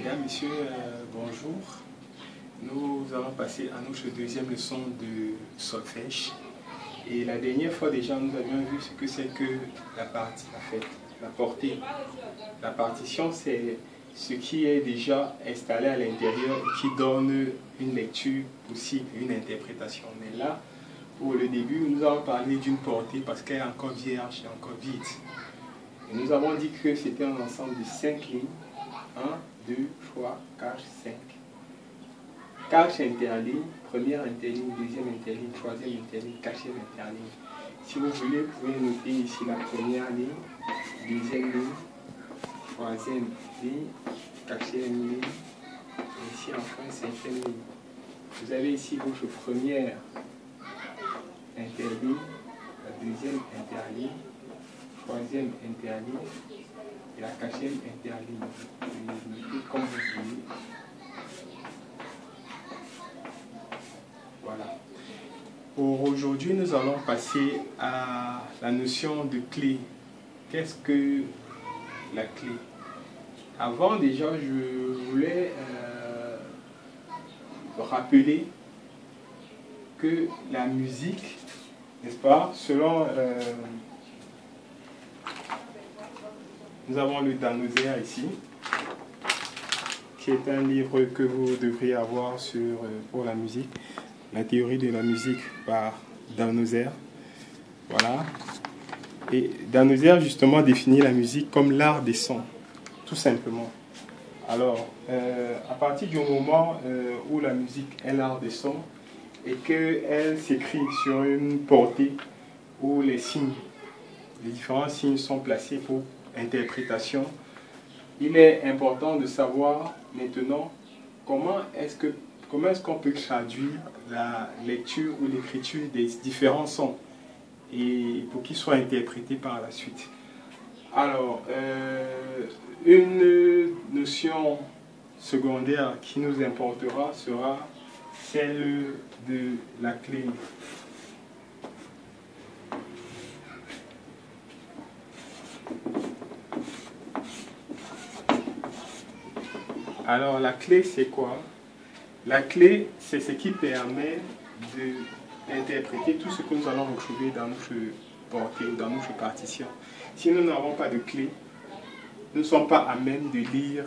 Mesdames, Messieurs, bonjour. Nous allons passer à notre deuxième leçon de solfège. Et la dernière fois déjà, nous avions vu ce que c'est que la partie, en fait, la portée. La partition, c'est ce qui est déjà installé à l'intérieur et qui donne une lecture possible, une interprétation. Mais là, pour le début, nous allons parler d'une portée parce qu'elle est encore vierge et encore vide. Et nous avons dit que c'était un ensemble de 5 lignes. 1, 2, 3, 4, 5. 4 interlignes, première interligne, deuxième interligne, troisième interligne, quatrième interligne. Si vous voulez, vous pouvez noter ici la première ligne, deuxième ligne, troisième ligne, quatrième ligne, et ici enfin cinquième ligne. Vous avez ici votre première interligne, la deuxième interligne, troisième interligne, et la quatrième interligne. Vous notez comme vous voulez. Voilà. Pour aujourd'hui, nous allons passer à la notion de clé. Qu'est-ce que la clé? Avant, déjà, je voulais rappeler que la musique, n'est-ce pas, selon... nous avons le Danosaire ici, qui est un livre que vous devriez avoir pour la musique. La théorie de la musique par Danosaire. Voilà. Et Danosaire, justement, définit la musique comme l'art des sons, tout simplement. Alors, à partir du moment où la musique est l'art des sons et qu'elle s'écrit sur une portée où les signes, les différents signes sont placés pour interprétation, il est important de savoir maintenant comment est-ce qu'on peut traduire la lecture ou l'écriture des différents sons et pour qu'ils soient interprétés par la suite. Alors, une notion secondaire qui nous importera sera celle de la clé. Alors, la clé, c'est quoi? La clé, c'est ce qui permet d'interpréter tout ce que nous allons retrouver dans notre portée, dans notre partition. Si nous n'avons pas de clé, nous ne sommes pas à même de lire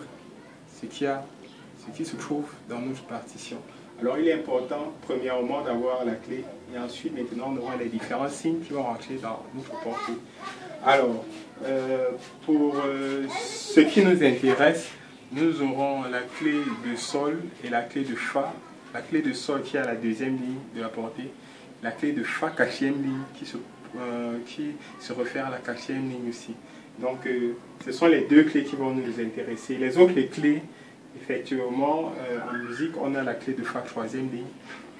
ce qui se trouve dans notre partition. Alors, il est important, premièrement, d'avoir la clé, et ensuite, maintenant, on aura les différents signes qui vont rentrer dans notre portée. Alors, pour ce qui nous intéresse, nous aurons la clé de sol et la clé de fa. La clé de sol qui est à la deuxième ligne de la portée. La clé de fa, quatrième ligne, qui se réfère à la quatrième ligne aussi. Donc, ce sont les deux clés qui vont nous intéresser. Les autres clés, effectivement, en musique, on a la clé de fa, troisième ligne.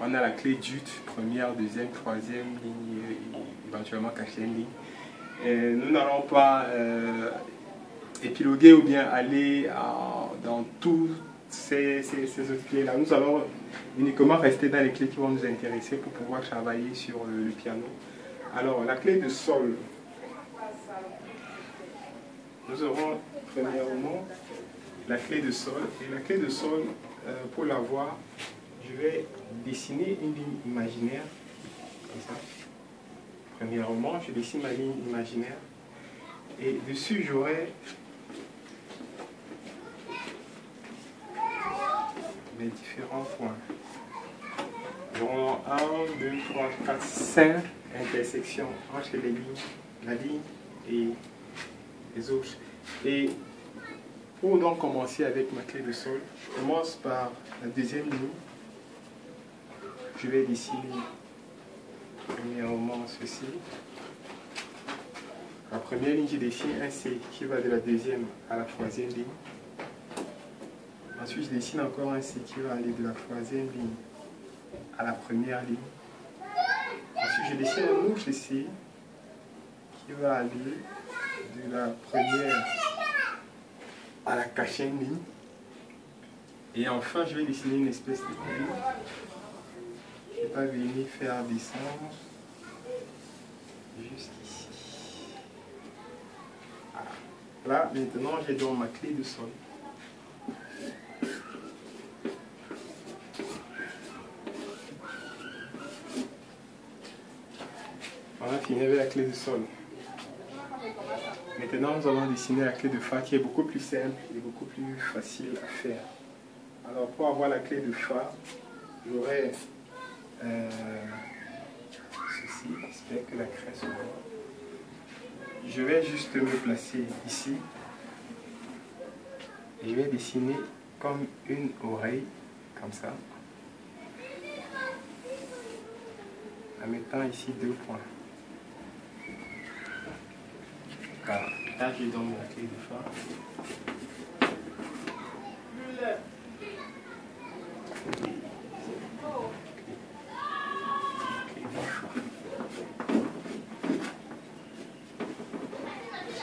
On a la clé d'ut, première, deuxième, troisième ligne, et éventuellement quatrième ligne. Nous n'allons pas épiloguer ou bien aller dans toutes ces autres clés-là. Nous allons uniquement rester dans les clés qui vont nous intéresser pour pouvoir travailler sur le piano. Alors, la clé de sol. Nous aurons premièrement la clé de sol. Et la clé de sol, pour la voir, je vais dessiner une ligne imaginaire, comme ça. Premièrement, je dessine ma ligne imaginaire. Et dessus, j'aurai les différents points. Nous aurons 1, 2, 3, 4, 5 intersections entre les lignes, la ligne et les autres. Et pour donc commencer avec ma clé de sol, je commence par la deuxième ligne. Je vais dessiner premièrement ceci. La première ligne, je dessine un C qui va de la deuxième à la troisième ligne. Ensuite, je dessine encore un C qui va aller de la troisième ligne à la première ligne. Ensuite, je dessine un autre C qui va aller de la première à la quatrième ligne. Et enfin, je vais dessiner une espèce de ligne. Je vais pas venir faire descendre jusqu'ici. Voilà. Là, maintenant, j'ai donc ma clé de sol. fini avec la clé de sol. Maintenant, nous allons dessiner la clé de Fa qui est beaucoup plus simple et beaucoup plus facile à faire. Alors, pour avoir la clé de Fa, j'aurai ceci. J'espère que la craie se voit. Je vais juste me placer ici et je vais dessiner comme une oreille, comme ça, en mettant ici 2 points. Voilà. Là, je donne la clé de Fa.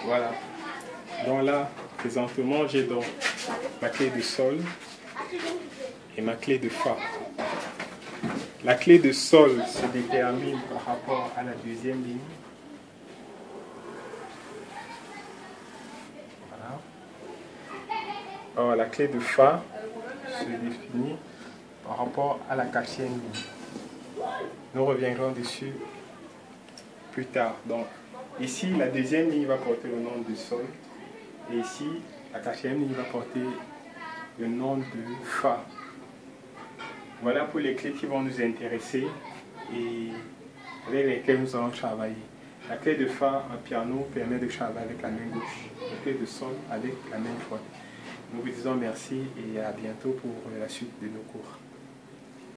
Voilà. Donc là, présentement, j'ai donc ma clé de sol et ma clé de Fa. La clé de sol se détermine par rapport à la deuxième ligne. Voilà. Alors, la clé de Fa se définit par rapport à la 4e ligne. Nous reviendrons dessus plus tard. Donc, ici, la deuxième ligne va porter le nom de sol. Et ici, la 4e ligne va porter le nom de Fa. Voilà pour les clés qui vont nous intéresser et avec lesquelles nous allons travailler. La clé de Fa en piano permet de travailler avec la main gauche. La clé de sol avec la main droite. Nous vous disons merci et à bientôt pour la suite de nos cours.